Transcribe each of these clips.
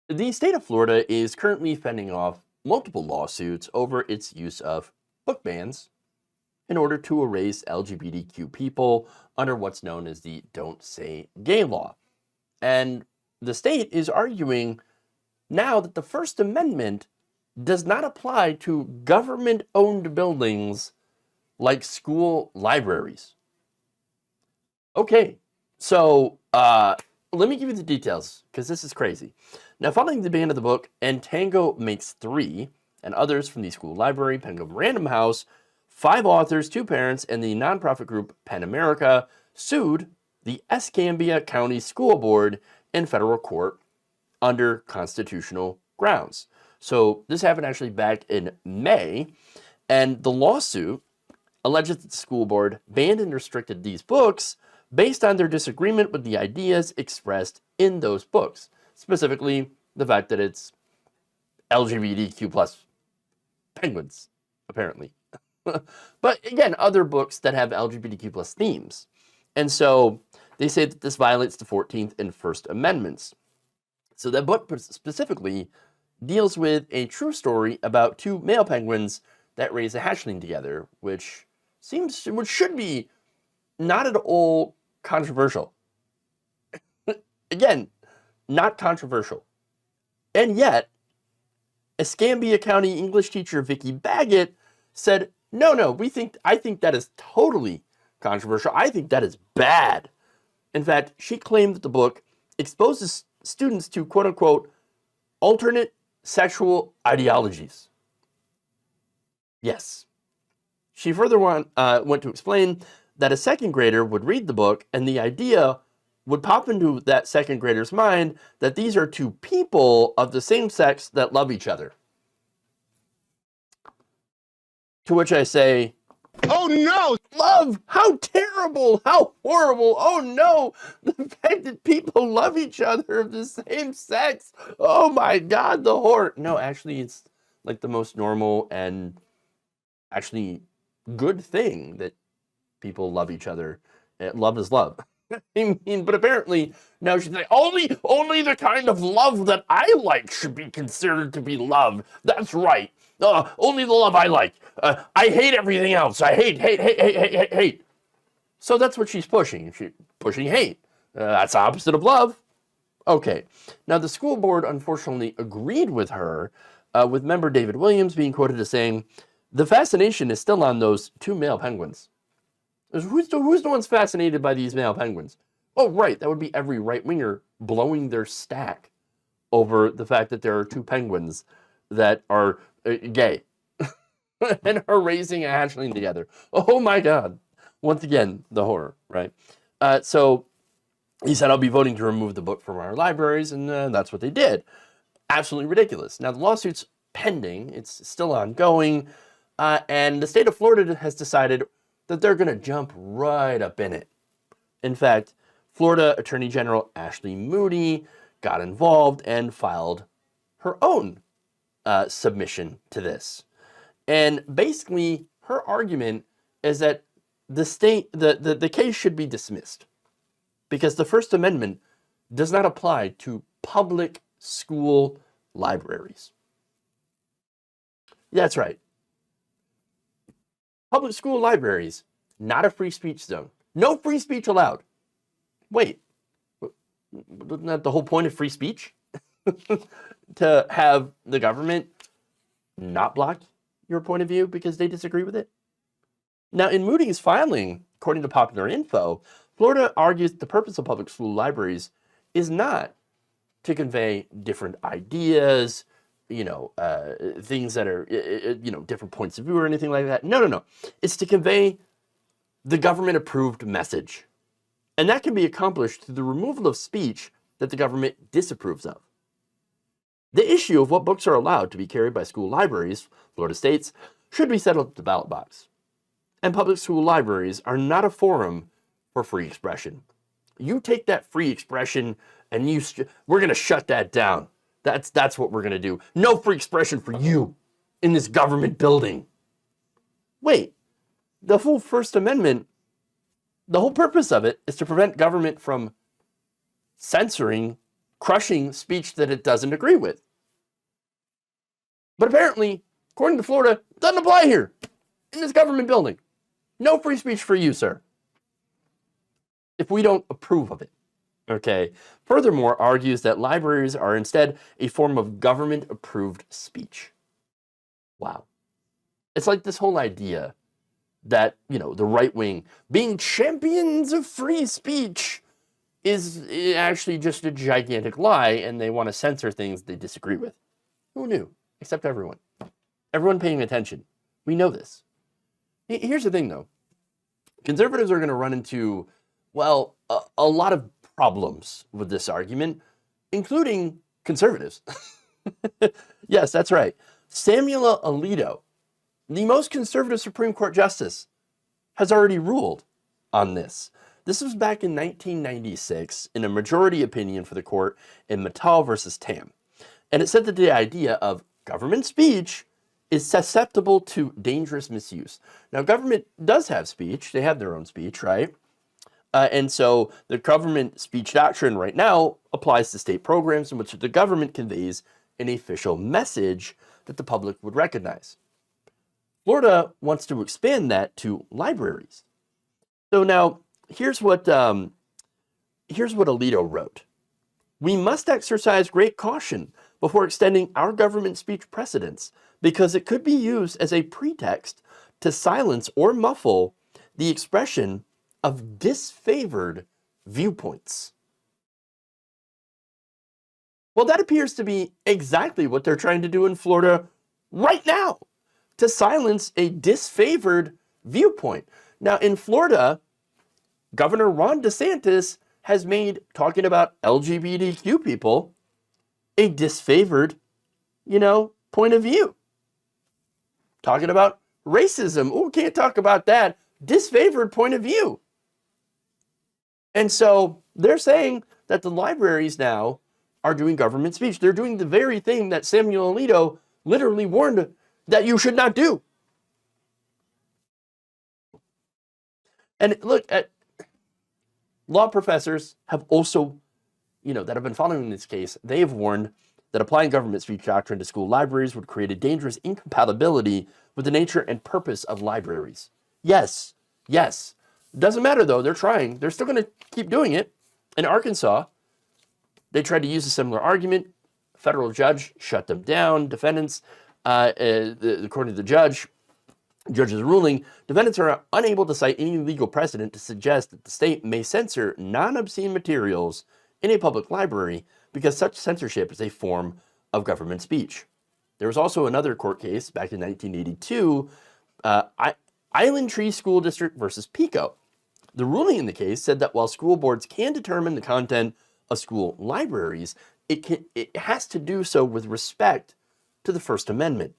The state of Florida is currently fending off multiple lawsuits over its use of book bans in order to erase LGBTQ people under what's known as the Don't Say Gay law. And the state is arguing now that the First Amendment does not apply to government-owned buildings like school libraries. Okay, so let me give you the details, because this is crazy. Now, following the ban of the book, And Tango Makes Three, and others from the school library, Penguin Random House, 5 authors, 2 parents, and the nonprofit group PEN America sued the Escambia County School Board in federal court under constitutional grounds. So this happened actually back in May, and the lawsuit alleges that the school board banned and restricted these books based on their disagreement with the ideas expressed in those books, specifically the fact that it's LGBTQ plus penguins, apparently. But again, other books that have LGBTQ plus themes. And so they say that this violates the 14th and First Amendments. So that book specifically deals with a true story about 2 male penguins that raise a hatchling together, which should be not at all controversial. Again, not controversial. And yet, Escambia County English teacher Vicky Baggett said, no, I think that is totally controversial. I think that is bad. In fact, she claimed that the book exposes students to quote unquote alternate sexual ideologies. Yes. She further went to explain that a second grader would read the book and the idea would pop into that second grader's mind that these are 2 people of the same sex that love each other. To which I say, oh no, love, how terrible, how horrible, oh no, the fact that people love each other of the same sex, oh my God, the horror. No, actually, it's like the most normal and actually good thing that people love each other. Love is love. I mean, but apparently now she's like, only the kind of love that I like should be considered to be love. That's right. Only the love I like. I hate everything else. I hate. So that's what she's pushing. She's pushing hate. That's the opposite of love. Okay. Now the school board unfortunately agreed with her, with member David Williams being quoted as saying, the fascination is still on those 2 male penguins. Who's the ones fascinated by these male penguins? Oh, right, that would be every right-winger blowing their stack over the fact that there are 2 penguins that are gay and are raising a hatchling together. Oh my God. Once again, the horror, right? So he said, I'll be voting to remove the book from our libraries, and that's what they did. Absolutely ridiculous. Now, the lawsuit's pending. It's still ongoing, and the state of Florida has decided that they're going to jump right up in it. In fact, Florida Attorney General Ashley Moody got involved and filed her own submission to this. And basically, her argument is that the case should be dismissed because the First Amendment does not apply to public school libraries. That's right. Public school libraries, not a free speech zone. No free speech allowed. Wait, isn't that the whole point of free speech? To have the government not block your point of view because they disagree with it? Now, in Moody's filing, according to Popular Info, Florida argues the purpose of public school libraries is not to convey different ideas, things that are, different points of view or anything like that. No. It's to convey the government-approved message. And that can be accomplished through the removal of speech that the government disapproves of. The issue of what books are allowed to be carried by school libraries, Florida states, should be settled at the ballot box. And public school libraries are not a forum for free expression. You take that free expression and we're going to shut that down. That's what we're going to do. No free expression for you in this government building. Wait, the whole First Amendment, the whole purpose of it is to prevent government from censoring crushing speech that it doesn't agree with. But apparently, according to Florida, it doesn't apply here in this government building. No free speech for you, sir, if we don't approve of it. Okay. Furthermore, argues that libraries are instead a form of government-approved speech. Wow. It's like this whole idea that, the right wing being champions of free speech is actually just a gigantic lie, and they want to censor things they disagree with. Who knew? Except everyone. Everyone paying attention. We know this. Here's the thing, though. Conservatives are going to run into, well, a lot of problems with this argument, including conservatives. Yes, that's right. Samuel Alito, the most conservative Supreme Court justice, has already ruled on this. This was back in 1996 in a majority opinion for the court in Mattal versus Tam. And it said that the idea of government speech is susceptible to dangerous misuse. Now, government does have speech. They have their own speech, right? And so the government speech doctrine right now applies to state programs in which the government conveys an official message that the public would recognize. Florida wants to expand that to libraries. So now, here's what Alito wrote. We must exercise great caution before extending our government speech precedents because it could be used as a pretext to silence or muffle the expression of disfavored viewpoints. Well, that appears to be exactly what they're trying to do in Florida right now, to silence a disfavored viewpoint. Now, in Florida, Governor Ron DeSantis has made talking about LGBTQ people a disfavored, point of view. Talking about racism, can't talk about that. Disfavored point of view. And so they're saying that the libraries now are doing government speech. They're doing the very thing that Samuel Alito literally warned that you should not do. And look, at law professors have also, that have been following this case, they have warned that applying government speech doctrine to school libraries would create a dangerous incompatibility with the nature and purpose of libraries. Yes. Doesn't matter, though. They're trying. They're still going to keep doing it. In Arkansas, they tried to use a similar argument. A federal judge shut them down. Defendants, according to the judge's ruling, defendants are unable to cite any legal precedent to suggest that the state may censor non-obscene materials in a public library because such censorship is a form of government speech. There was also another court case back in 1982, Island Tree School District versus Pico. The ruling in the case said that while school boards can determine the content of school libraries, it has to do so with respect to the First Amendment.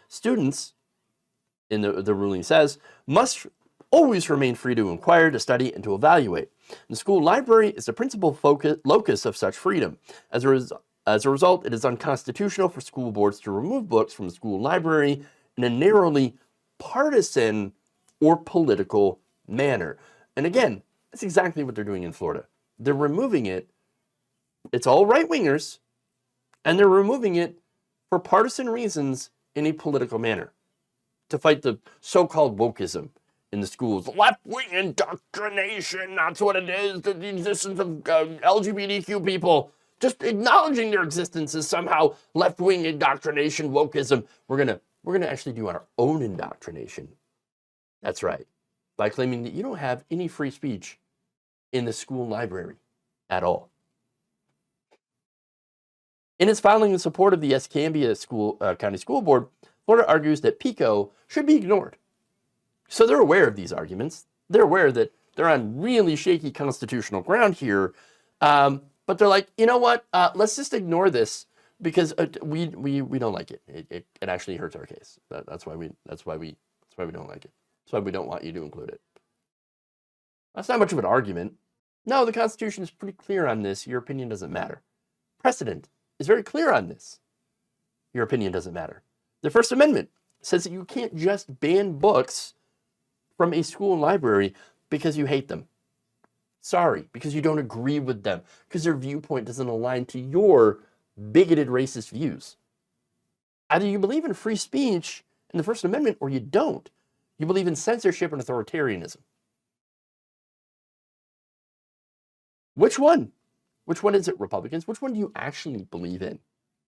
Students, in the ruling says, must always remain free to inquire, to study, and to evaluate. The school library is the principal locus of such freedom. As a result, it is unconstitutional for school boards to remove books from the school library in a narrowly partisan or political manner. And again, that's exactly what they're doing in Florida. They're removing it. It's all right-wingers, and they're removing it for partisan reasons in a political manner to fight the so-called wokeism in the schools. Left-wing indoctrination, that's what it is. The existence of LGBTQ people. Just acknowledging their existence is somehow left-wing indoctrination, wokeism. We're gonna actually do our own indoctrination. That's right. By claiming that you don't have any free speech in the school library at all. In its filing in support of the Escambia County School Board, Florida argues that PICO should be ignored. So they're aware of these arguments. They're aware that they're on really shaky constitutional ground here. But they're like, you know what? Let's just ignore this because we don't like it. It actually hurts our case. That's why we don't like it. That's why we don't want you to include it. That's not much of an argument. No, the Constitution is pretty clear on this. Your opinion doesn't matter. Precedent is very clear on this. Your opinion doesn't matter. The First Amendment says that you can't just ban books from a school library because you hate them. Sorry, because you don't agree with them, because their viewpoint doesn't align to your bigoted racist views. Either you believe in free speech and the First Amendment or you don't. You believe in censorship and authoritarianism. Which one? Which one is it, Republicans? Which one do you actually believe in?